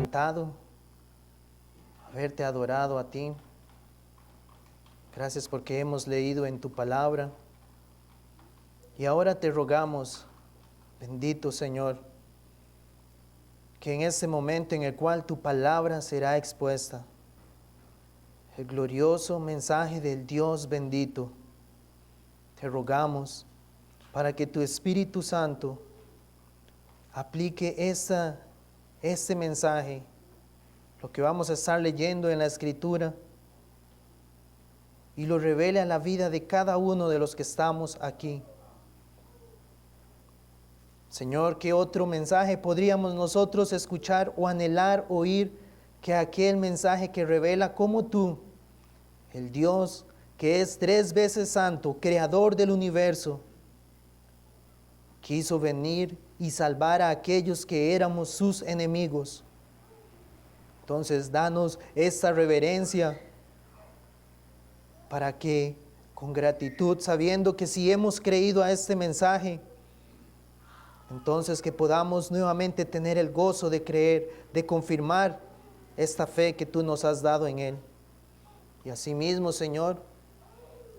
cantado, haberte adorado a ti. Gracias porque hemos leído en tu palabra. Y ahora te rogamos, bendito Señor, que en ese momento en el cual tu palabra será expuesta, el glorioso mensaje del Dios bendito, te rogamos para que tu Espíritu Santo aplique este mensaje, lo que vamos a estar leyendo en la Escritura, y lo revele a la vida de cada uno de los que estamos aquí. Señor, ¿qué otro mensaje podríamos nosotros escuchar o anhelar oír que aquel mensaje que revela cómo tú, el Dios que es 3 veces santo, creador del universo, quiso venir y salvar a aquellos que éramos sus enemigos? Entonces, danos esta reverencia para que con gratitud, sabiendo que si hemos creído a este mensaje, entonces que podamos nuevamente tener el gozo de creer, de confirmar esta fe que tú nos has dado en él. Y asimismo, Señor,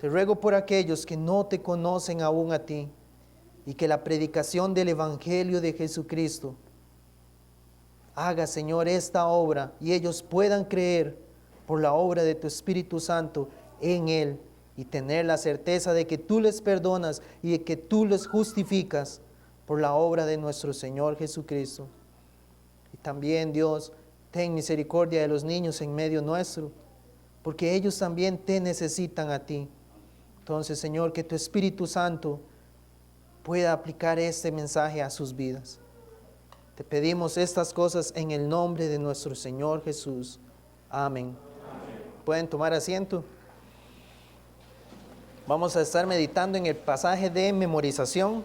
te ruego por aquellos que no te conocen aún a ti, y que la predicación del Evangelio de Jesucristo haga, Señor, esta obra, y ellos puedan creer por la obra de tu Espíritu Santo en él, y tener la certeza de que tú les perdonas y de que tú les justificas por la obra de nuestro Señor Jesucristo. Y también, Dios, ten misericordia de los niños en medio nuestro, porque ellos también te necesitan a ti. Entonces, Señor, que tu Espíritu Santo pueda aplicar este mensaje a sus vidas. Te pedimos estas cosas en el nombre de nuestro Señor Jesús. Amén. ¿Pueden tomar asiento? Vamos a estar meditando en el pasaje de memorización.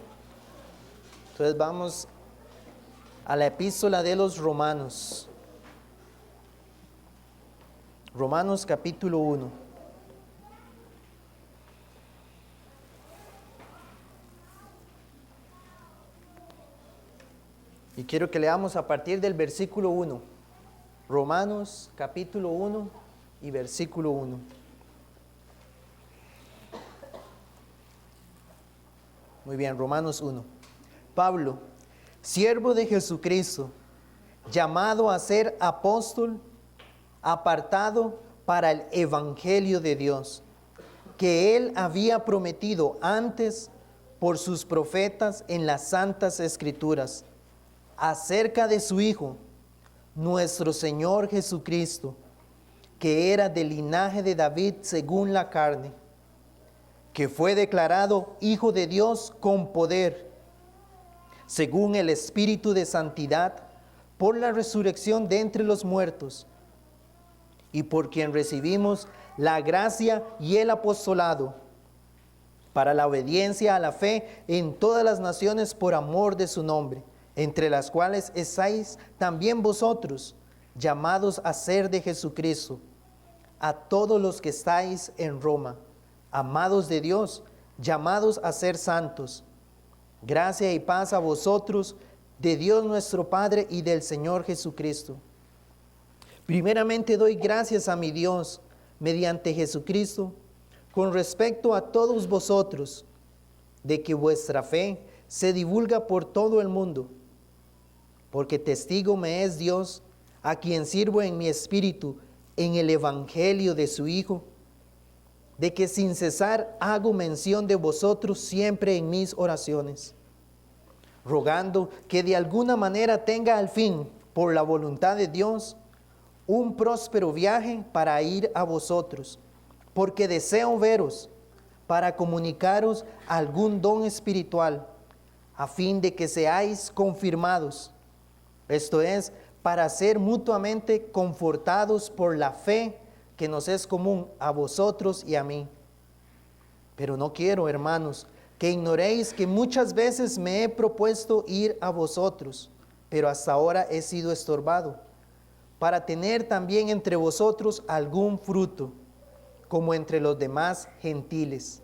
Entonces vamos a la epístola de los Romanos. Romanos capítulo 1. Y quiero que leamos a partir del versículo 1. Romanos capítulo 1 y versículo 1. Muy bien, Romanos 1. Pablo, siervo de Jesucristo, llamado a ser apóstol, apartado para el evangelio de Dios, que él había prometido antes por sus profetas en las santas escrituras, acerca de su Hijo, nuestro Señor Jesucristo, que era del linaje de David según la carne, que fue declarado Hijo de Dios con poder, según el Espíritu de santidad, por la resurrección de entre los muertos, y por quien recibimos la gracia y el apostolado, para la obediencia a la fe en todas las naciones por amor de su nombre, entre las cuales estáis también vosotros, llamados a ser de Jesucristo, a todos los que estáis en Roma, amados de Dios, llamados a ser santos. Gracia y paz a vosotros, de Dios nuestro Padre y del Señor Jesucristo. Primeramente doy gracias a mi Dios, mediante Jesucristo, con respecto a todos vosotros, de que vuestra fe se divulga por todo el mundo, porque testigo me es Dios, a quien sirvo en mi espíritu, en el evangelio de su Hijo, de que sin cesar hago mención de vosotros siempre en mis oraciones, rogando que de alguna manera tenga al fin, por la voluntad de Dios, un próspero viaje para ir a vosotros, porque deseo veros, para comunicaros algún don espiritual, a fin de que seáis confirmados, esto es, para ser mutuamente confortados por la fe que nos es común a vosotros y a mí. Pero no quiero, hermanos, que ignoréis que muchas veces me he propuesto ir a vosotros, pero hasta ahora he sido estorbado, para tener también entre vosotros algún fruto, como entre los demás gentiles,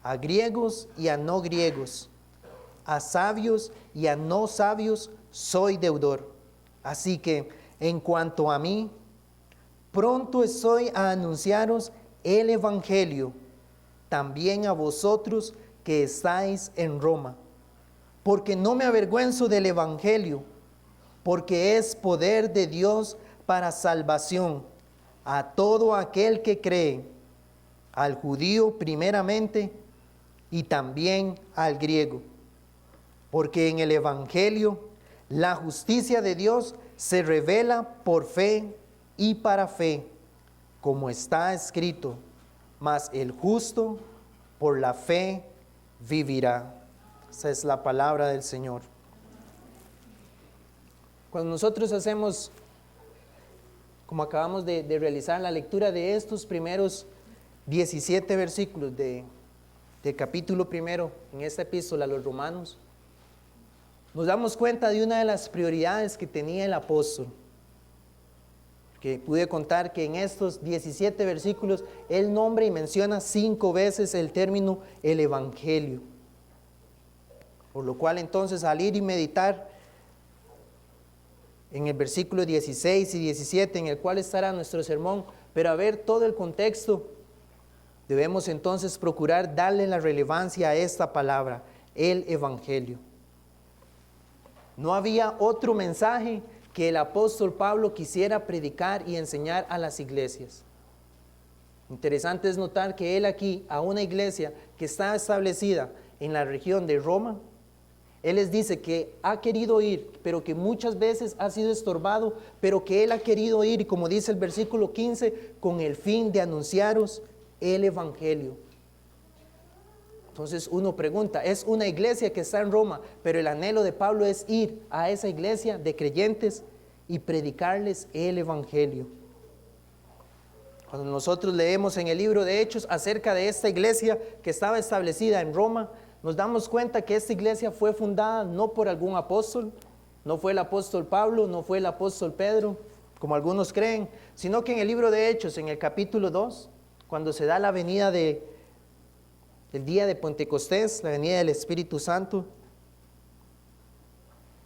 a griegos y a no griegos, a sabios y a no sabios soy deudor. Así que en cuanto a mí, pronto estoy a anunciaros el Evangelio, también a vosotros que estáis en Roma, porque no me avergüenzo del Evangelio, porque es poder de Dios para salvación a todo aquel que cree, al judío primeramente y también al griego, porque en el Evangelio la justicia de Dios se revela por fe y para fe, como está escrito, mas el justo por la fe vivirá. Esa es la palabra del Señor. Cuando nosotros hacemos, como acabamos de realizar, la lectura de estos primeros 17 versículos del capítulo primero en esta epístola a los Romanos, nos damos cuenta de una de las prioridades que tenía el apóstol. Que pude contar que en estos 17 versículos él nombra y menciona 5 veces el término el Evangelio. Por lo cual entonces al ir y meditar en el versículo 16 y 17, en el cual estará nuestro sermón, pero a ver todo el contexto, debemos entonces procurar darle la relevancia a esta palabra, el Evangelio. No había otro mensaje que el apóstol Pablo quisiera predicar y enseñar a las iglesias. Interesante es notar que él aquí, a una iglesia que está establecida en la región de Roma, él les dice que ha querido ir, pero que muchas veces ha sido estorbado, pero que él ha querido ir, y como dice el versículo 15, con el fin de anunciaros el Evangelio. Entonces uno pregunta, es una iglesia que está en Roma, pero el anhelo de Pablo es ir a esa iglesia de creyentes y predicarles el Evangelio. Cuando nosotros leemos en el libro de Hechos acerca de esta iglesia que estaba establecida en Roma, nos damos cuenta que esta iglesia fue fundada no por algún apóstol, no fue el apóstol Pablo, no fue el apóstol Pedro, como algunos creen, sino que en el libro de Hechos, en el capítulo 2, cuando se da la venida el día de Pentecostés, la venida del Espíritu Santo,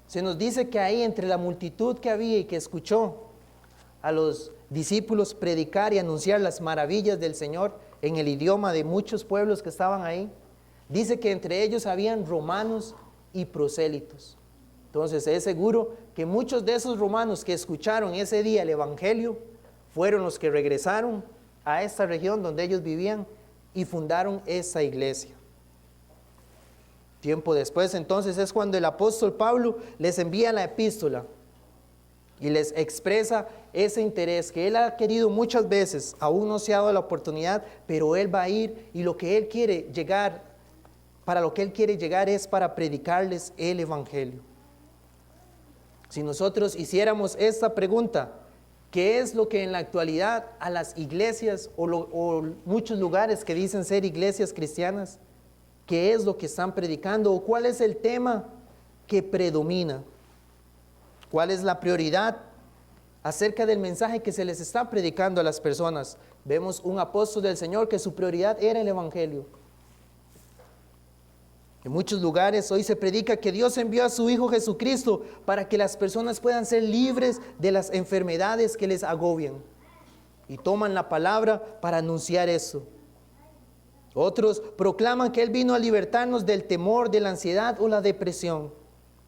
se nos dice que ahí entre la multitud que había y que escuchó a los discípulos predicar y anunciar las maravillas del Señor en el idioma de muchos pueblos que estaban ahí, dice que entre ellos habían romanos y prosélitos. Entonces es seguro que muchos de esos romanos que escucharon ese día el Evangelio fueron los que regresaron a esta región donde ellos vivían y fundaron esa iglesia. Tiempo después entonces es cuando el apóstol Pablo les envía la epístola y les expresa ese interés que él ha querido muchas veces, aún no se ha dado la oportunidad, pero él va a ir y lo que él quiere llegar, para lo que él quiere llegar es para predicarles el Evangelio. Si nosotros hiciéramos esta pregunta, ¿qué es lo que en la actualidad a las iglesias o muchos lugares que dicen ser iglesias cristianas, qué es lo que están predicando o cuál es el tema que predomina? ¿Cuál es la prioridad acerca del mensaje que se les está predicando a las personas? Vemos un apóstol del Señor que su prioridad era el Evangelio. En muchos lugares hoy se predica que Dios envió a su Hijo Jesucristo para que las personas puedan ser libres de las enfermedades que les agobian. Y toman la palabra para anunciar eso. Otros proclaman que Él vino a libertarnos del temor, de la ansiedad o la depresión.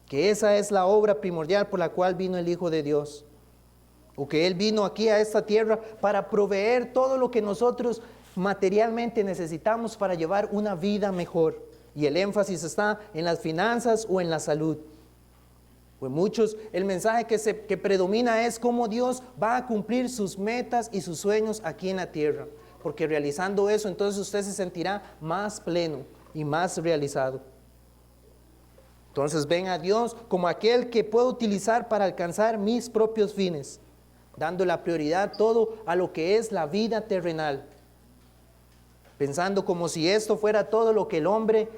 Que esa es la obra primordial por la cual vino el Hijo de Dios. O que Él vino aquí a esta tierra para proveer todo lo que nosotros materialmente necesitamos para llevar una vida mejor. Y el énfasis está en las finanzas o en la salud. Pues muchos, el mensaje que predomina es cómo Dios va a cumplir sus metas y sus sueños aquí en la tierra. Porque realizando eso, entonces usted se sentirá más pleno y más realizado. Entonces ven a Dios como aquel que puedo utilizar para alcanzar mis propios fines, dando la prioridad todo a lo que es la vida terrenal. Pensando como si esto fuera todo a lo que el hombre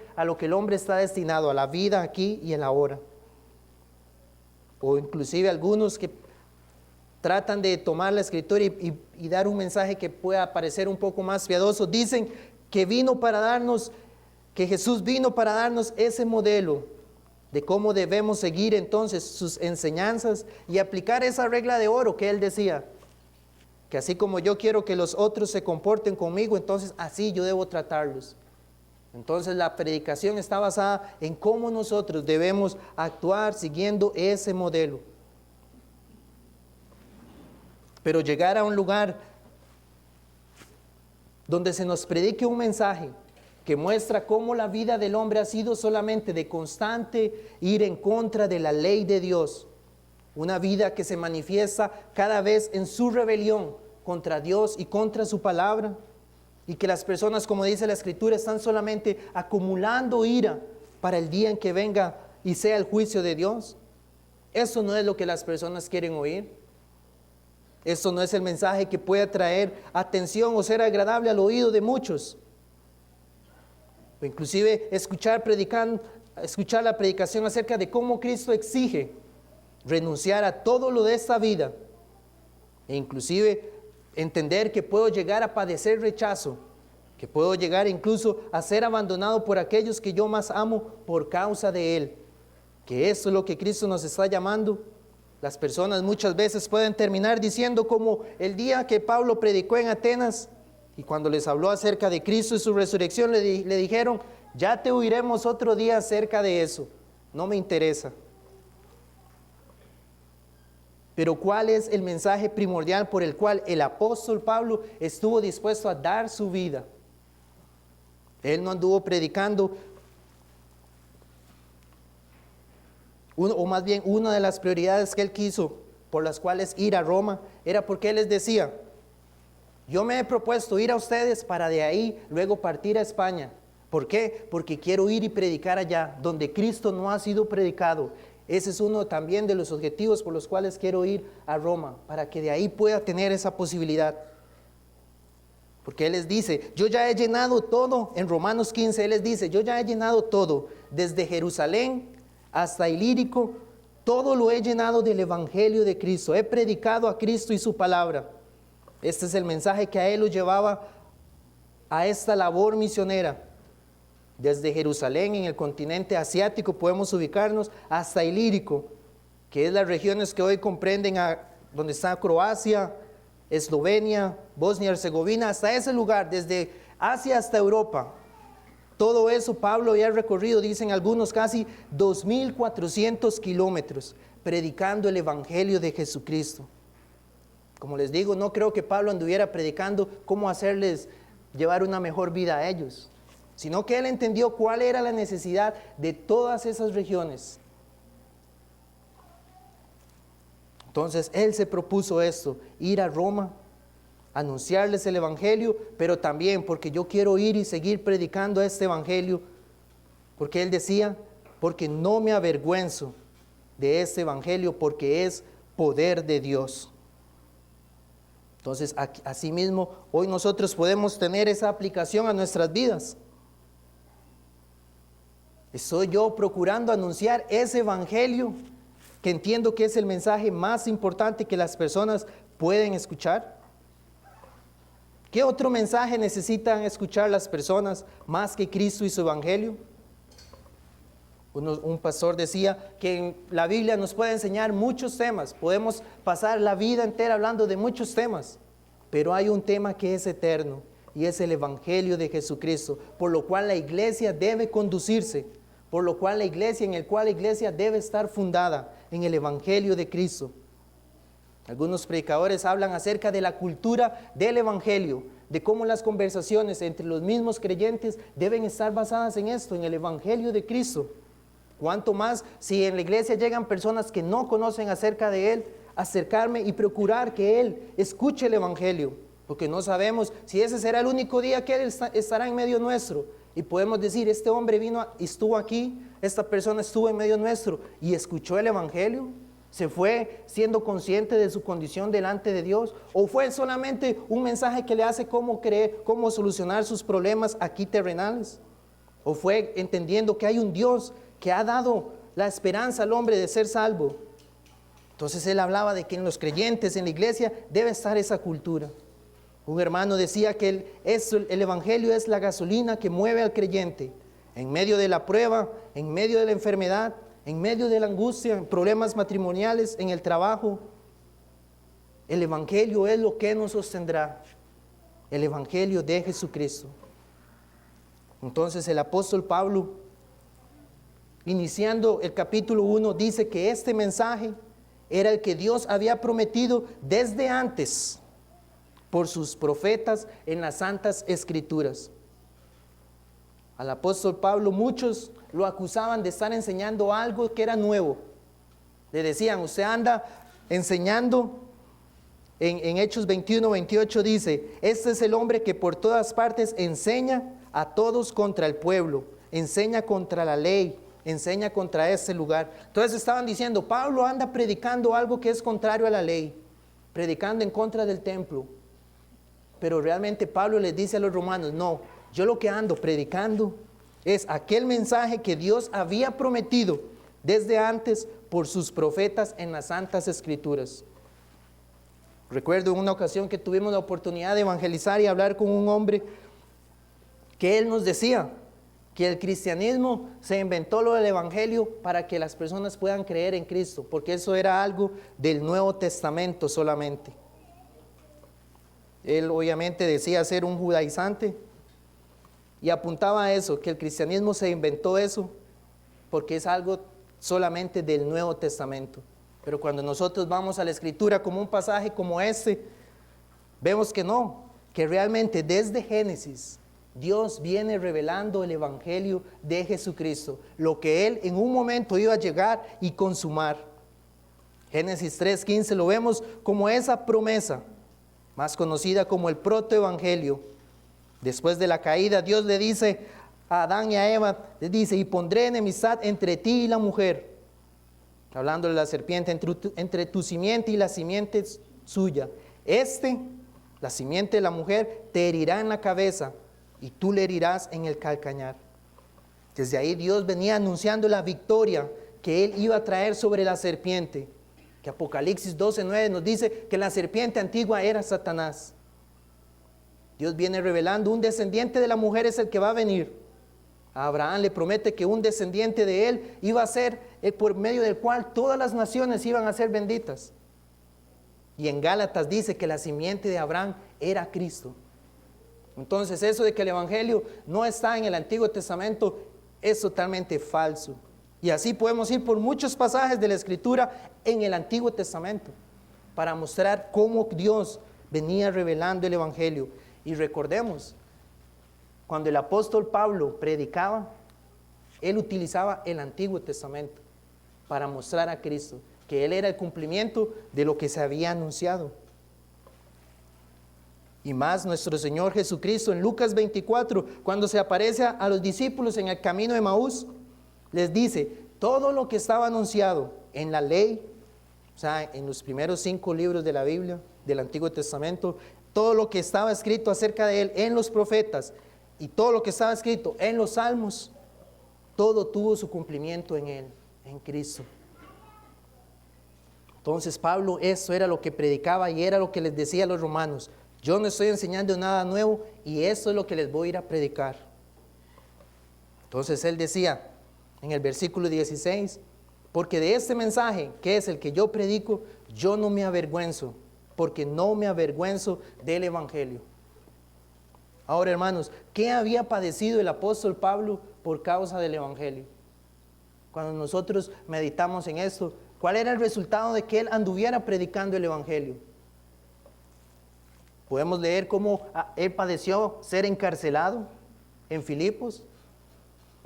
está destinado, a la vida aquí y en la ahora. O inclusive algunos que tratan de tomar la escritura y dar un mensaje que pueda parecer un poco más piadoso, dicen que Jesús vino para darnos ese modelo de cómo debemos seguir entonces sus enseñanzas y aplicar esa regla de oro que él decía, que así como yo quiero que los otros se comporten conmigo, entonces así yo debo tratarlos. Entonces la predicación está basada en cómo nosotros debemos actuar siguiendo ese modelo. Pero llegar a un lugar donde se nos predique un mensaje que muestra cómo la vida del hombre ha sido solamente de constante ir en contra de la ley de Dios, una vida que se manifiesta cada vez en su rebelión contra Dios y contra su palabra, y que las personas, como dice la Escritura, están solamente acumulando ira para el día en que venga y sea el juicio de Dios. Eso no es lo que las personas quieren oír. Eso no es el mensaje que pueda traer atención o ser agradable al oído de muchos. O inclusive escuchar la predicación acerca de cómo Cristo exige renunciar a todo lo de esta vida, e inclusive entender que puedo llegar a padecer rechazo, que puedo llegar incluso a ser abandonado por aquellos que yo más amo por causa de Él, que eso es lo que Cristo nos está llamando. Las personas muchas veces pueden terminar diciendo como el día que Pablo predicó en Atenas, y cuando les habló acerca de Cristo y su resurrección, le dijeron, ya te oiremos otro día acerca de eso, no me interesa. Pero ¿cuál es el mensaje primordial por el cual el apóstol Pablo estuvo dispuesto a dar su vida? Él no anduvo predicando, o más bien una de las prioridades que él quiso por las cuales ir a Roma, era porque él les decía, yo me he propuesto ir a ustedes para de ahí luego partir a España. ¿Por qué? Porque quiero ir y predicar allá, donde Cristo no ha sido predicado. Ese es uno también de los objetivos por los cuales quiero ir a Roma, para que de ahí pueda tener esa posibilidad. Porque Él les dice, yo ya he llenado todo, en Romanos 15 Él les dice, yo ya he llenado todo, desde Jerusalén hasta Ilírico, todo lo he llenado del Evangelio de Cristo, he predicado a Cristo y su palabra. Este es el mensaje que a Él lo llevaba a esta labor misionera. Desde Jerusalén, en el continente asiático, podemos ubicarnos hasta Ilírico, que es las regiones que hoy comprenden donde está Croacia, Eslovenia, Bosnia y Herzegovina, hasta ese lugar, desde Asia hasta Europa. Todo eso Pablo había recorrido, dicen algunos, casi 2.400 kilómetros, predicando el Evangelio de Jesucristo. Como les digo, no creo que Pablo anduviera predicando cómo hacerles llevar una mejor vida a ellos, sino que él entendió cuál era la necesidad de todas esas regiones. Entonces él se propuso esto, ir a Roma, anunciarles el Evangelio, pero también porque yo quiero ir y seguir predicando este Evangelio, porque él decía, porque no me avergüenzo de este Evangelio, porque es poder de Dios. Entonces, asimismo, hoy nosotros podemos tener esa aplicación a nuestras vidas. Estoy yo procurando anunciar ese Evangelio que entiendo que es el mensaje más importante que las personas pueden escuchar. ¿Qué otro mensaje necesitan escuchar las personas más que Cristo y su Evangelio? Un pastor decía que en la Biblia nos puede enseñar muchos temas, podemos pasar la vida entera hablando de muchos temas, pero hay un tema que es eterno y es el Evangelio de Jesucristo, por lo cual la iglesia debe conducirse, por lo cual la iglesia, en el cual la iglesia debe estar fundada en el Evangelio de Cristo. Algunos predicadores hablan acerca de la cultura del Evangelio, de cómo las conversaciones entre los mismos creyentes deben estar basadas en esto, en el Evangelio de Cristo. Cuanto más si en la iglesia llegan personas que no conocen acerca de Él, acercarme y procurar que Él escuche el Evangelio, porque no sabemos si ese será el único día que Él estará en medio nuestro, y podemos decir, este hombre vino, estuvo aquí, esta persona estuvo en medio nuestro y escuchó el Evangelio, se fue siendo consciente de su condición delante de Dios, o fue solamente un mensaje que le hace cómo creer, cómo solucionar sus problemas aquí terrenales, o fue entendiendo que hay un Dios que ha dado la esperanza al hombre de ser salvo. Entonces él hablaba de que en los creyentes, en la iglesia, debe estar esa cultura. Un hermano decía que el Evangelio es la gasolina que mueve al creyente. En medio de la prueba, en medio de la enfermedad, en medio de la angustia, en problemas matrimoniales, en el trabajo, el Evangelio es lo que nos sostendrá. El Evangelio de Jesucristo. Entonces el apóstol Pablo, iniciando el capítulo 1, dice que este mensaje era el que Dios había prometido desde antes por sus profetas en las Santas Escrituras. Al apóstol Pablo muchos lo acusaban de estar enseñando algo que era nuevo. Le decían, usted anda enseñando, en Hechos 21-28 dice, este es el hombre que por todas partes enseña a todos contra el pueblo, enseña contra la ley, enseña contra este lugar. Entonces estaban diciendo, Pablo anda predicando algo que es contrario a la ley, predicando en contra del templo. Pero realmente Pablo les dice a los romanos, no, yo lo que ando predicando es aquel mensaje que Dios había prometido desde antes por sus profetas en las Santas Escrituras. Recuerdo en una ocasión que tuvimos la oportunidad de evangelizar y hablar con un hombre que él nos decía que el cristianismo se inventó lo del evangelio para que las personas puedan creer en Cristo, porque eso era algo del Nuevo Testamento solamente. Él obviamente decía ser un judaizante y apuntaba a eso, que el cristianismo se inventó eso porque es algo solamente del Nuevo Testamento. Pero cuando nosotros vamos a la Escritura como un pasaje como este, vemos que no, que realmente desde Génesis Dios viene revelando el Evangelio de Jesucristo, lo que Él en un momento iba a llegar y consumar. Génesis 3:15 lo vemos como esa promesa, más conocida como el protoevangelio. Después de la caída, Dios le dice a Adán y a Eva, les dice, y pondré enemistad entre ti y la mujer. Hablando de la serpiente, entre tu simiente y la simiente suya. La simiente de la mujer, te herirá en la cabeza y tú le herirás en el calcañar. Desde ahí Dios venía anunciando la victoria que Él iba a traer sobre la serpiente. Que Apocalipsis 12:9 nos dice que la serpiente antigua era Satanás. Dios viene revelando, un descendiente de la mujer es el que va a venir. A Abraham le promete que un descendiente de él iba a ser por medio del cual todas las naciones iban a ser benditas. Y en Gálatas dice que la simiente de Abraham era Cristo. Entonces eso de que el Evangelio no está en el Antiguo Testamento es totalmente falso. Y así podemos ir por muchos pasajes de la Escritura en el Antiguo Testamento para mostrar cómo Dios venía revelando el Evangelio. Y recordemos, cuando el apóstol Pablo predicaba, él utilizaba el Antiguo Testamento para mostrar a Cristo que Él era el cumplimiento de lo que se había anunciado. Y más nuestro Señor Jesucristo en Lucas 24, cuando se aparece a los discípulos en el camino de Emaús, les dice, todo lo que estaba anunciado en la ley, o sea, en los primeros 5 libros de la Biblia, del Antiguo Testamento, todo lo que estaba escrito acerca de Él en los profetas, y todo lo que estaba escrito en los salmos, todo tuvo su cumplimiento en Él, en Cristo. Entonces Pablo eso era lo que predicaba y era lo que les decía a los romanos. Yo no estoy enseñando nada nuevo y eso es lo que les voy a ir a predicar. Entonces él decía en el versículo 16, porque de este mensaje, que es el que yo predico, yo no me avergüenzo, porque no me avergüenzo del Evangelio. Ahora, hermanos, ¿qué había padecido el apóstol Pablo por causa del Evangelio? Cuando nosotros meditamos en esto, ¿cuál era el resultado de que él anduviera predicando el Evangelio? Podemos leer cómo él padeció ser encarcelado en Filipos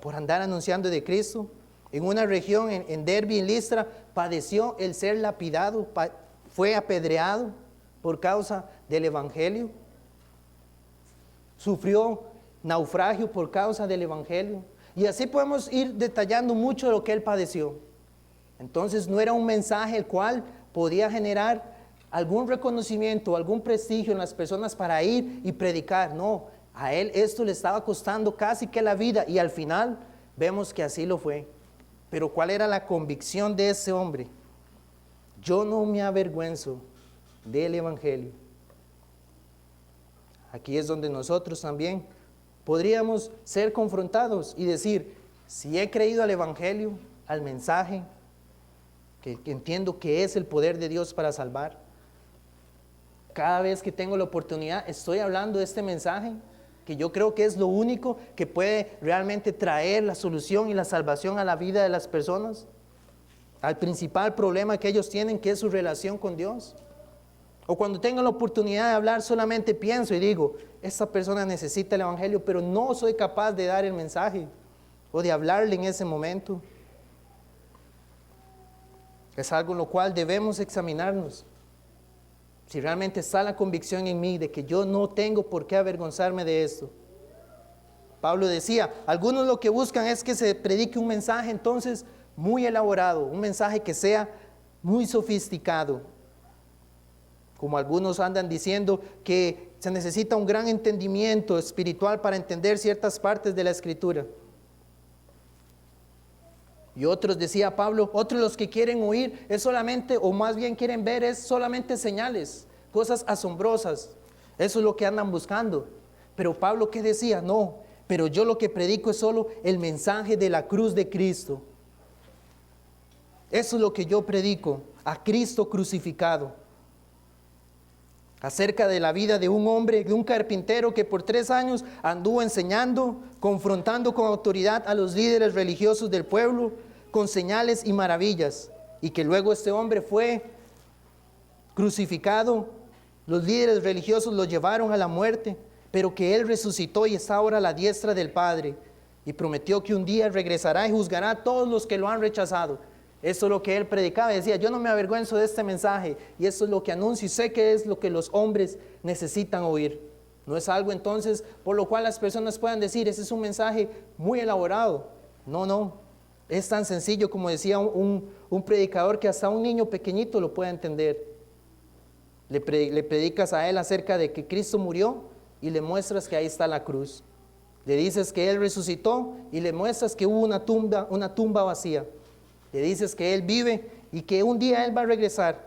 por andar anunciando de Cristo. En una región, en Derbe, en Listra, padeció el ser lapidado, fue apedreado por causa del Evangelio. Sufrió naufragio por causa del Evangelio. Y así podemos ir detallando mucho de lo que él padeció. Entonces no era un mensaje el cual podía generar algún reconocimiento, algún prestigio en las personas para ir y predicar. No, a él esto le estaba costando casi que la vida y al final vemos que así lo fue. Pero ¿cuál era la convicción de ese hombre? Yo no me avergüenzo del Evangelio. Aquí es donde nosotros también podríamos ser confrontados y decir, si he creído al Evangelio, al mensaje que entiendo que es el poder de Dios para salvar. Cada vez que tengo la oportunidad estoy hablando de este mensaje, que yo creo que es lo único que puede realmente traer la solución y la salvación a la vida de las personas, al principal problema que ellos tienen, que es su relación con Dios. O cuando tengo la oportunidad de hablar, solamente pienso y digo, esta persona necesita el evangelio, pero no soy capaz de dar el mensaje o de hablarle en ese momento. Es algo en lo cual debemos examinarnos. Si realmente está la convicción en mí de que yo no tengo por qué avergonzarme de esto. Pablo decía, algunos lo que buscan es que se predique un mensaje entonces muy elaborado, un mensaje que sea muy sofisticado. Como algunos andan diciendo que se necesita un gran entendimiento espiritual para entender ciertas partes de la Escritura. Y otros, decía Pablo, otros los que quieren oír es solamente, o más bien quieren ver, es solamente señales, cosas asombrosas. Eso es lo que andan buscando. Pero Pablo, ¿qué decía? No, pero yo lo que predico es solo el mensaje de la cruz de Cristo. Eso es lo que yo predico, a Cristo crucificado. Acerca de la vida de un hombre, de un carpintero que por 3 años anduvo enseñando, confrontando con autoridad a los líderes religiosos del pueblo, con señales y maravillas, y que luego este hombre fue crucificado, los líderes religiosos lo llevaron a la muerte, pero que él resucitó y está ahora a la diestra del Padre, y prometió que un día regresará y juzgará a todos los que lo han rechazado. Eso es lo que él predicaba, decía, yo no me avergüenzo de este mensaje, y eso es lo que anuncio, y sé que es lo que los hombres necesitan oír. No es algo entonces por lo cual las personas puedan decir, ese es un mensaje muy elaborado. No, es tan sencillo como decía un predicador que hasta un niño pequeñito lo puede entender. Le predicas a él acerca de que Cristo murió y le muestras que ahí está la cruz. Le dices que Él resucitó y le muestras que hubo una tumba vacía. Le dices que Él vive y que un día Él va a regresar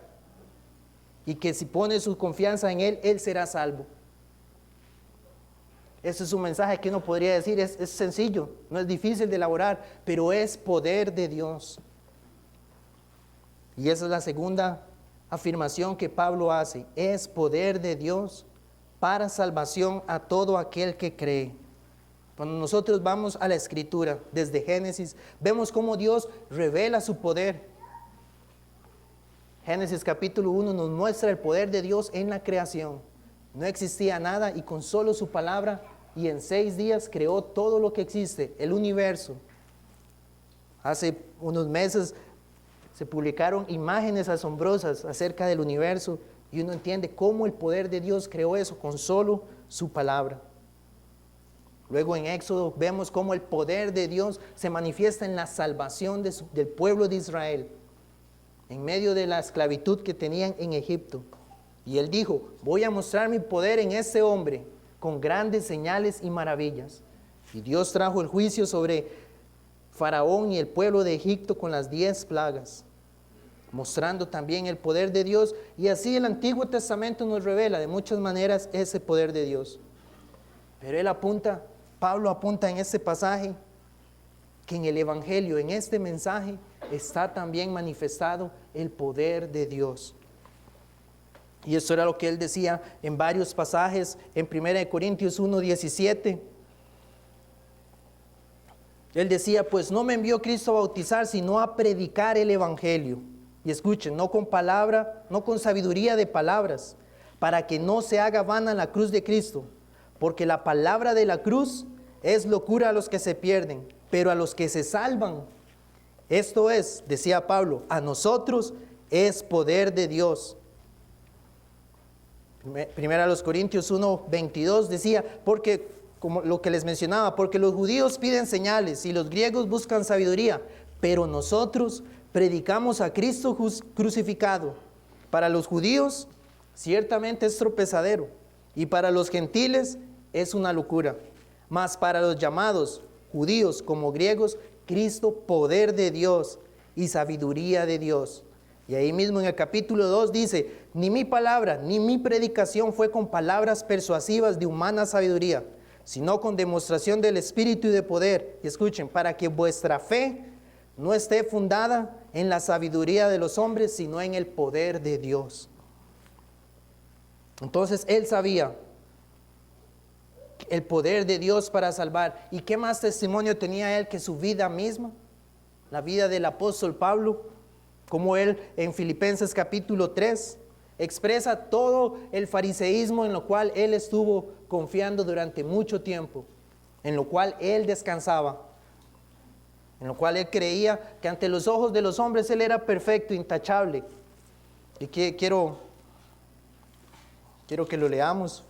y que si pone su confianza en Él, Él será salvo. Ese es un mensaje que uno podría decir, es sencillo, no es difícil de elaborar, pero es poder de Dios. Y esa es la segunda afirmación que Pablo hace, es poder de Dios para salvación a todo aquel que cree. Cuando nosotros vamos a la Escritura, desde Génesis, vemos cómo Dios revela su poder. Génesis capítulo 1 nos muestra el poder de Dios en la creación. No existía nada y con solo su palabra y en 6 días creó todo lo que existe, el universo. Hace unos meses se publicaron imágenes asombrosas acerca del universo y uno entiende cómo el poder de Dios creó eso con solo su palabra. Luego en Éxodo vemos cómo el poder de Dios se manifiesta en la salvación del pueblo de Israel, en medio de la esclavitud que tenían en Egipto. Y Él dijo, voy a mostrar mi poder en este hombre con grandes señales y maravillas. Y Dios trajo el juicio sobre Faraón y el pueblo de Egipto con las 10 plagas, mostrando también el poder de Dios. Y así el Antiguo Testamento nos revela de muchas maneras ese poder de Dios. Pero Pablo apunta en este pasaje que en el Evangelio, en este mensaje, está también manifestado el poder de Dios. Y eso era lo que él decía en varios pasajes, en 1 Corintios 1:17. Él decía, pues no me envió Cristo a bautizar, sino a predicar el Evangelio. Y escuchen, no con palabra, no con sabiduría de palabras, para que no se haga vana la cruz de Cristo. Porque la palabra de la cruz es locura a los que se pierden, pero a los que se salvan, esto es, decía Pablo, a nosotros es poder de Dios. Primera a los Corintios 1:22 decía, porque, como lo que les mencionaba, porque los judíos piden señales y los griegos buscan sabiduría, pero nosotros predicamos a Cristo crucificado. Para los judíos ciertamente es tropezadero y para los gentiles es una locura, mas para los llamados judíos como griegos, Cristo poder de Dios y sabiduría de Dios. Y ahí mismo en el capítulo 2 dice, ni mi palabra ni mi predicación fue con palabras persuasivas de humana sabiduría, sino con demostración del Espíritu y de poder. Y escuchen, para que vuestra fe no esté fundada en la sabiduría de los hombres, sino en el poder de Dios. Entonces él sabía el poder de Dios para salvar. ¿Y qué más testimonio tenía él que su vida misma? La vida del apóstol Pablo, como él en Filipenses capítulo 3 expresa todo el fariseísmo en lo cual él estuvo confiando durante mucho tiempo, en lo cual él descansaba, en lo cual él creía que ante los ojos de los hombres él era perfecto, intachable. Y quiero que lo leamos.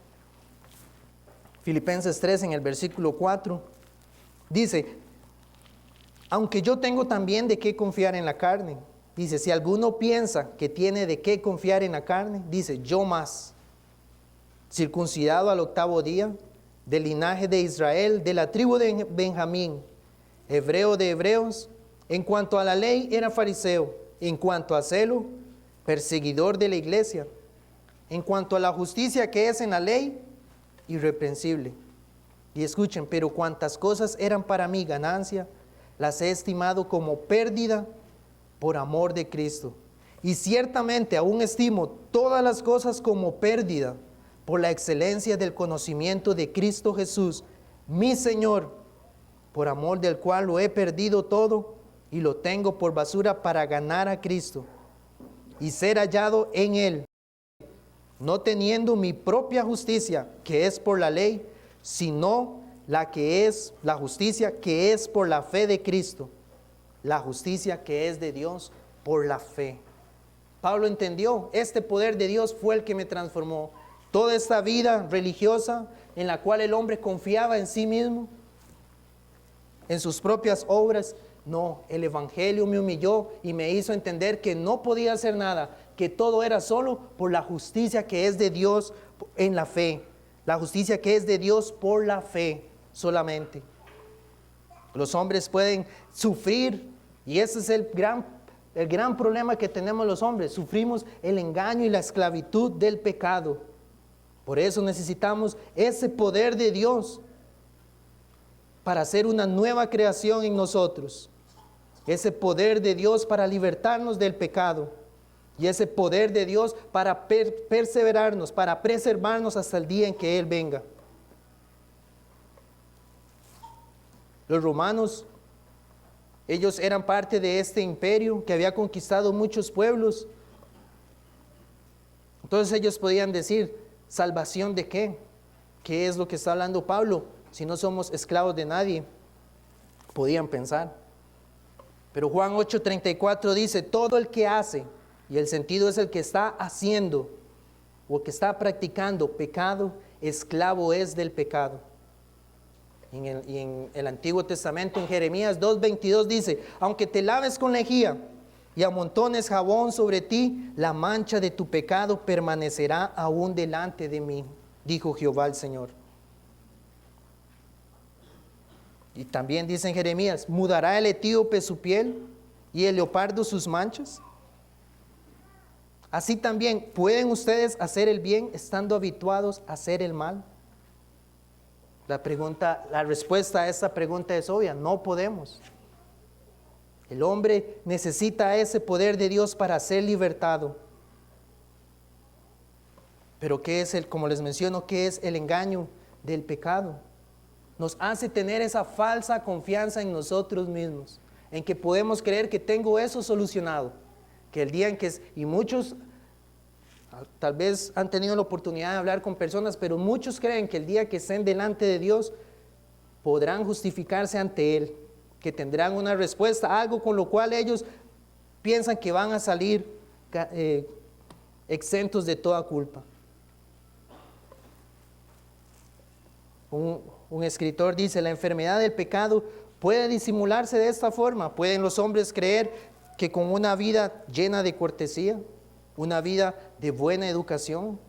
Filipenses 3 en el versículo 4 dice: aunque yo tengo también de qué confiar en la carne. Dice, si alguno piensa que tiene de qué confiar en la carne, dice, yo más, circuncidado al 8º día, del linaje de Israel, de la tribu de Benjamín, hebreo de hebreos, en cuanto a la ley era fariseo, en cuanto a celo, perseguidor de la iglesia, en cuanto a la justicia que es en la ley, irreprensible. Y escuchen, pero cuantas cosas eran para mí ganancia, las he estimado como pérdida por amor de Cristo. Y ciertamente aún estimo todas las cosas como pérdida por la excelencia del conocimiento de Cristo Jesús, mi Señor, por amor del cual lo he perdido todo y lo tengo por basura para ganar a Cristo y ser hallado en Él, no teniendo mi propia justicia, que es por la ley, sino la que es la justicia que es por la fe de Cristo, la justicia que es de Dios por la fe. Pablo entendió, este poder de Dios fue el que me transformó. Toda esta vida religiosa en la cual el hombre confiaba en sí mismo, en sus propias obras, no, el Evangelio me humilló y me hizo entender que no podía hacer nada, que todo era solo por la justicia que es de Dios en la fe, la justicia que es de Dios por la fe solamente. Los hombres pueden sufrir, y ese es el gran problema que tenemos los hombres. Sufrimos el engaño y la esclavitud del pecado. Por eso necesitamos ese poder de Dios para hacer una nueva creación en nosotros. Ese poder de Dios para libertarnos del pecado. Y ese poder de Dios para perseverarnos, para preservarnos hasta el día en que Él venga. Los romanos, ellos eran parte de este imperio que había conquistado muchos pueblos. Entonces ellos podían decir, ¿salvación de qué? ¿Qué es lo que está hablando Pablo? Si no somos esclavos de nadie, podían pensar. Pero Juan 8:34 dice, todo el que hace, y el sentido es el que está haciendo, o que está practicando pecado, esclavo es del pecado. Y en el Antiguo Testamento, en Jeremías 2:22 dice, aunque te laves con lejía y amontones jabón sobre ti, la mancha de tu pecado permanecerá aún delante de mí, dijo Jehová el Señor. Y también dice en Jeremías, ¿mudará el etíope su piel y el leopardo sus manchas? Así también, ¿pueden ustedes hacer el bien estando habituados a hacer el mal? La respuesta a esa pregunta es obvia, no podemos. El hombre necesita ese poder de Dios para ser libertado. Pero ¿qué es como les menciono, qué es el engaño del pecado? Nos hace tener esa falsa confianza en nosotros mismos, en que podemos creer que tengo eso solucionado, que el día en que, y muchos tal vez han tenido la oportunidad de hablar con personas, pero muchos creen que el día que estén delante de Dios podrán justificarse ante Él, que tendrán una respuesta, algo con lo cual ellos piensan que van a salir exentos de toda culpa. Un escritor dice, la enfermedad del pecado puede disimularse de esta forma. ¿Pueden los hombres creer que con una vida llena de cortesía, una vida de buena educación,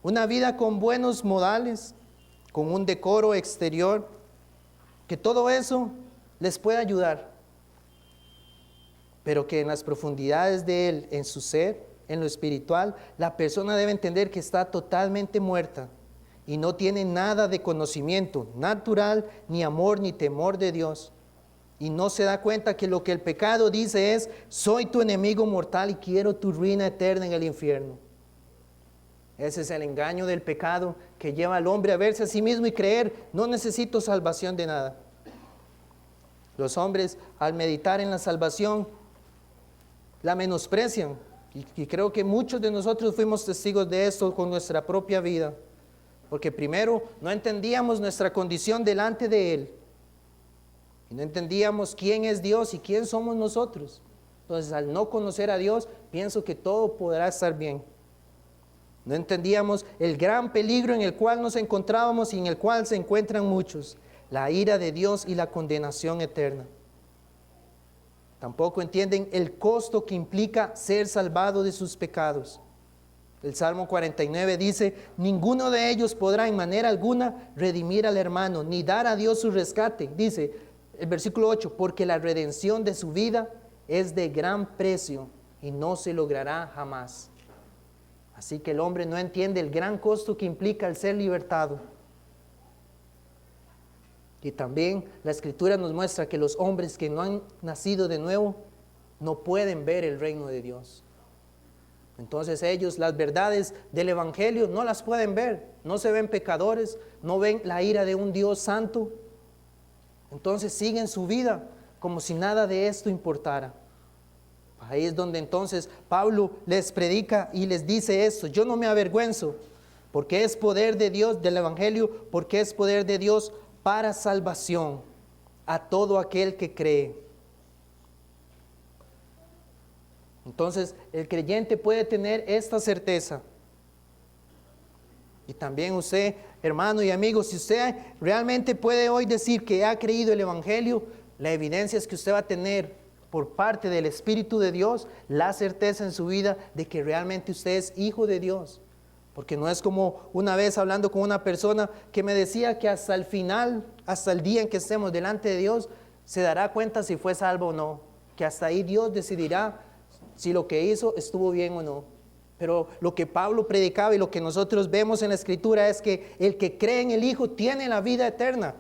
una vida con buenos modales, con un decoro exterior, que todo eso les puede ayudar, pero que en las profundidades de él, en su ser, en lo espiritual, la persona debe entender que está totalmente muerta y no tiene nada de conocimiento natural, ni amor, ni temor de Dios? y no se da cuenta que lo que el pecado dice es: soy tu enemigo mortal y quiero tu ruina eterna en el infierno. Ese es el engaño del pecado que lleva al hombre a verse a sí mismo y creer: no necesito salvación de nada. Los hombres, al meditar en la salvación, la menosprecian, y creo que muchos de nosotros fuimos testigos de esto con nuestra propia vida, porque primero no entendíamos nuestra condición delante de Él, y no entendíamos quién es Dios y quién somos nosotros. Entonces, al no conocer a Dios, pienso que todo podrá estar bien. No entendíamos el gran peligro en el cual nos encontrábamos y en el cual se encuentran muchos: la ira de Dios y la condenación eterna. Tampoco entienden el costo que implica ser salvado de sus pecados. El Salmo 49 dice: ninguno de ellos podrá en manera alguna redimir al hermano, ni dar a Dios su rescate. Dice el versículo 8: porque la redención de su vida es de gran precio y no se logrará jamás. Así que el hombre no entiende el gran costo que implica el ser libertado. Y también la Escritura nos muestra que los hombres que no han nacido de nuevo no pueden ver el reino de Dios. Entonces ellos las verdades del Evangelio no las pueden ver, no se ven pecadores, no ven la ira de un Dios santo. Entonces siguen su vida como si nada de esto importara. Ahí es donde entonces Pablo les predica y les dice esto: yo no me avergüenzo, porque es poder de Dios, del Evangelio, porque es poder de Dios para salvación a todo aquel que cree. Entonces el creyente puede tener esta certeza. Y también usted, hermano y amigo, si usted realmente puede hoy decir que ha creído el Evangelio, la evidencia es que usted va a tener por parte del Espíritu de Dios la certeza en su vida de que realmente usted es hijo de Dios. Porque no es como una vez hablando con una persona que me decía que hasta el final, hasta el día en que estemos delante de Dios, se dará cuenta si fue salvo o no. Que hasta ahí Dios decidirá si lo que hizo estuvo bien o no. Pero lo que Pablo predicaba y lo que nosotros vemos en la Escritura es que el que cree en el Hijo tiene la vida eterna.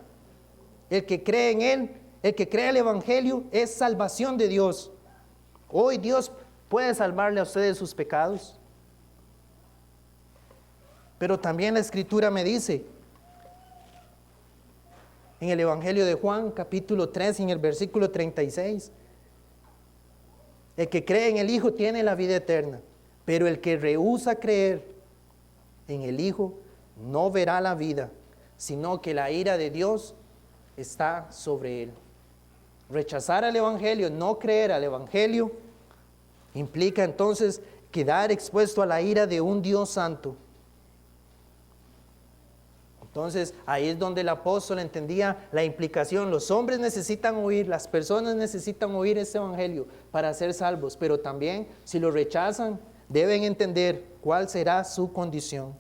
El que cree en Él, el que cree el Evangelio, es salvación de Dios. Hoy Dios puede salvarle a usted de sus pecados. Pero también la Escritura me dice, en el Evangelio de Juan, capítulo 3, en el versículo 36, el que cree en el Hijo tiene la vida eterna, pero el que rehúsa creer en el Hijo no verá la vida, sino que la ira de Dios está sobre él. Rechazar al Evangelio, no creer al Evangelio, implica entonces quedar expuesto a la ira de un Dios santo. Entonces ahí es donde el apóstol entendía la implicación. Los hombres necesitan oír, las personas necesitan oír este Evangelio para ser salvos, pero también si lo rechazan deben entender cuál será su condición.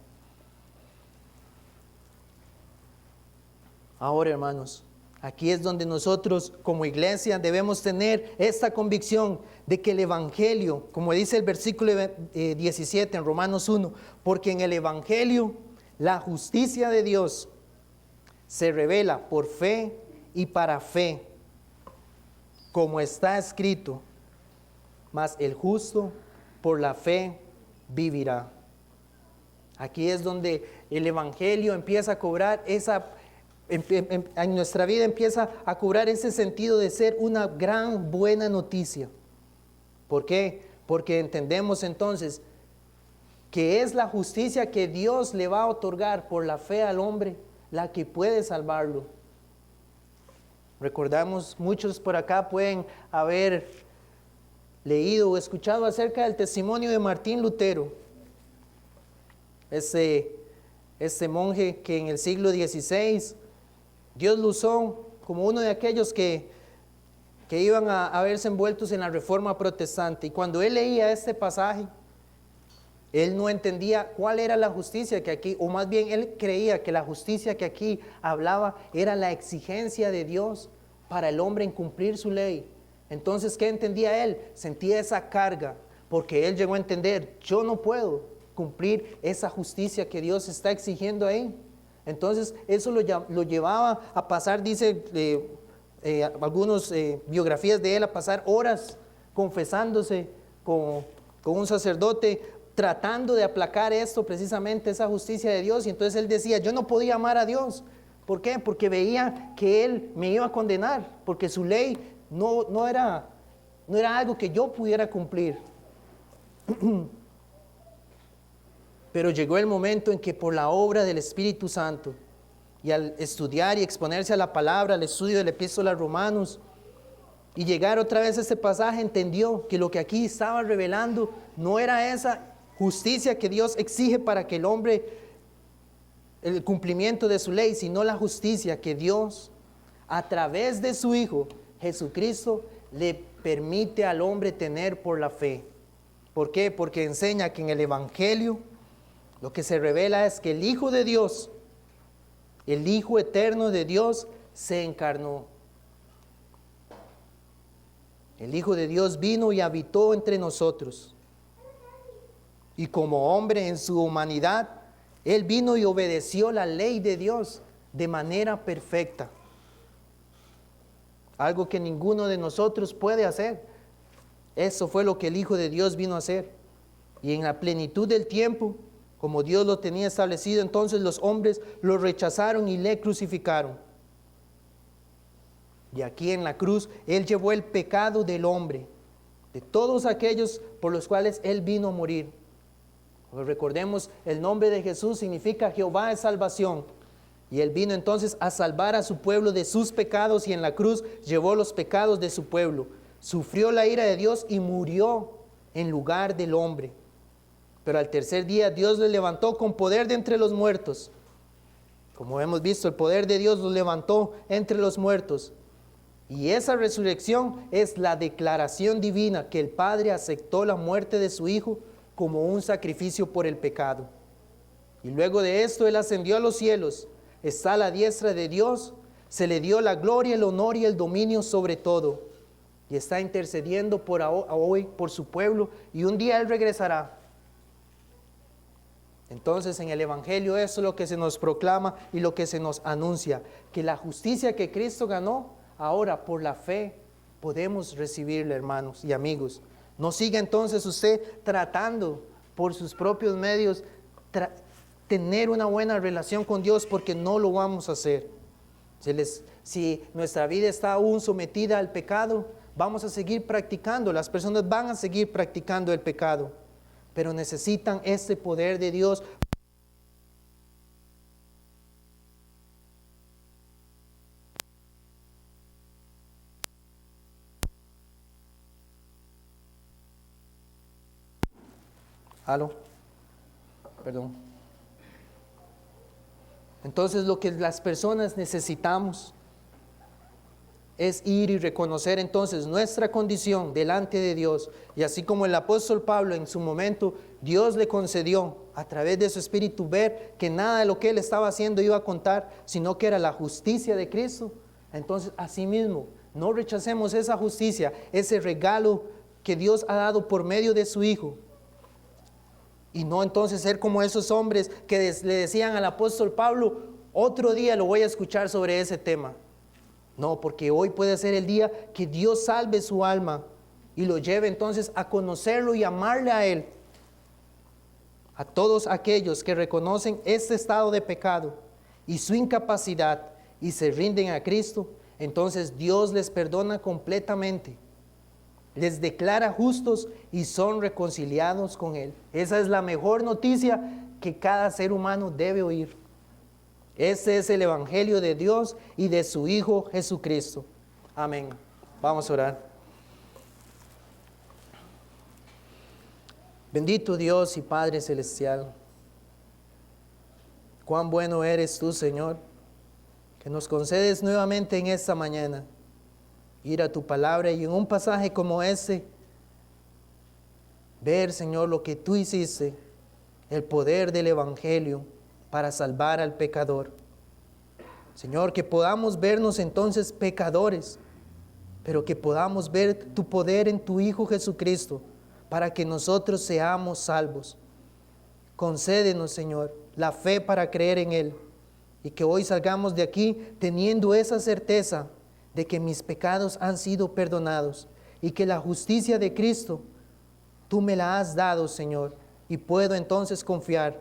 Ahora, hermanos, aquí es donde nosotros como iglesia debemos tener esta convicción de que el Evangelio, como dice el versículo 17 en Romanos 1, porque en el Evangelio la justicia de Dios se revela por fe y para fe, como está escrito: mas el justo por la fe vivirá. Aquí es donde el Evangelio empieza a cobrar en nuestra vida empieza a cobrar ese sentido de ser una gran buena noticia. ¿Por qué? Porque entendemos entonces que es la justicia que Dios le va a otorgar por la fe al hombre la que puede salvarlo. Recordamos, muchos por acá pueden haber leído o escuchado acerca del testimonio de Martín Lutero, ese monje que en el siglo XVI Dios lo usó como uno de aquellos que iban a verse envueltos en la Reforma Protestante. Y cuando él leía este pasaje, él no entendía cuál era la justicia que aquí, o más bien él creía que la justicia que aquí hablaba era la exigencia de Dios para el hombre en cumplir su ley. Entonces, ¿qué entendía él? Sentía esa carga, porque él llegó a entender: yo no puedo cumplir esa justicia que Dios está exigiendo ahí. Entonces, eso lo llevaba a pasar, dice algunas biografías de él, a pasar horas confesándose con un sacerdote, tratando de aplacar esto, precisamente esa justicia de Dios. Y entonces él decía, yo no podía amar a Dios. ¿Por qué? Porque veía que él me iba a condenar, porque su ley no era algo que yo pudiera cumplir. Pero llegó el momento en que por la obra del Espíritu Santo, y al estudiar y exponerse a la palabra, al estudio de la epístola a Romanos, y llegar otra vez a este pasaje, entendió que lo que aquí estaba revelando no era esa justicia que Dios exige para que el hombre, el cumplimiento de su ley, sino la justicia que Dios, a través de su Hijo Jesucristo, le permite al hombre tener por la fe. ¿Por qué? Porque enseña que en el Evangelio lo que se revela es que el Hijo de Dios, el Hijo eterno de Dios, se encarnó. El Hijo de Dios vino y habitó entre nosotros. Y como hombre en su humanidad, Él vino y obedeció la ley de Dios de manera perfecta. Algo que ninguno de nosotros puede hacer. Eso fue lo que el Hijo de Dios vino a hacer. Y en la plenitud del tiempo, como Dios lo tenía establecido, entonces los hombres lo rechazaron y le crucificaron. Y aquí en la cruz, Él llevó el pecado del hombre, de todos aquellos por los cuales Él vino a morir. Pues recordemos, el nombre de Jesús significa Jehová es salvación. Y Él vino entonces a salvar a su pueblo de sus pecados, y en la cruz llevó los pecados de su pueblo. Sufrió la ira de Dios y murió en lugar del hombre. Pero al tercer día Dios le levantó con poder de entre los muertos. Como hemos visto, el poder de Dios lo levantó entre los muertos. Y esa resurrección es la declaración divina que el Padre aceptó la muerte de su Hijo como un sacrificio por el pecado. Y luego de esto Él ascendió a los cielos, está a la diestra de Dios, se le dio la gloria, el honor y el dominio sobre todo. Y está intercediendo por hoy por su pueblo, y un día Él regresará. Entonces en el Evangelio eso es lo que se nos proclama y lo que se nos anuncia, que la justicia que Cristo ganó, ahora por la fe podemos recibirla, hermanos y amigos. No siga entonces usted tratando por sus propios medios tener una buena relación con Dios, porque no lo vamos a hacer. Si nuestra vida está aún sometida al pecado, vamos a seguir practicando, las personas van a seguir practicando el pecado, pero necesitan este poder de Dios. ¿Aló? Perdón. Entonces lo que las personas necesitamos es ir y reconocer entonces nuestra condición delante de Dios. Y así como el apóstol Pablo en su momento, Dios le concedió a través de su espíritu ver que nada de lo que él estaba haciendo iba a contar, sino que era la justicia de Cristo. Entonces, asimismo, no rechacemos esa justicia, ese regalo que Dios ha dado por medio de su Hijo. Y no entonces ser como esos hombres que le decían al apóstol Pablo, otro día lo voy a escuchar sobre ese tema. No, porque hoy puede ser el día que Dios salve su alma y lo lleve entonces a conocerlo y amarle a Él. A todos aquellos que reconocen este estado de pecado y su incapacidad y se rinden a Cristo, entonces Dios les perdona completamente. Les declara justos y son reconciliados con Él. Esa es la mejor noticia que cada ser humano debe oír. Ese es el Evangelio de Dios y de su Hijo Jesucristo. Amén. Vamos a orar. Bendito Dios y Padre Celestial, cuán bueno eres tú, Señor, que nos concedes nuevamente en esta mañana ir a tu palabra y en un pasaje como ese, ver, Señor, lo que tú hiciste, el poder del Evangelio para salvar al pecador. Señor, que podamos vernos entonces pecadores, pero que podamos ver tu poder en tu Hijo Jesucristo para que nosotros seamos salvos. Concédenos, Señor, la fe para creer en Él y que hoy salgamos de aquí teniendo esa certeza de que mis pecados han sido perdonados y que la justicia de Cristo tú me la has dado, Señor, y puedo entonces confiar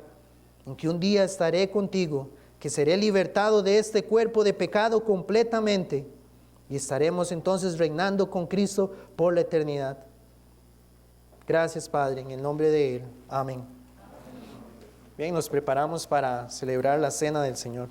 en que un día estaré contigo, que seré libertado de este cuerpo de pecado completamente y estaremos entonces reinando con Cristo por la eternidad. Gracias, Padre, en el nombre de Él. Amén. Bien, nos preparamos para celebrar la cena del Señor.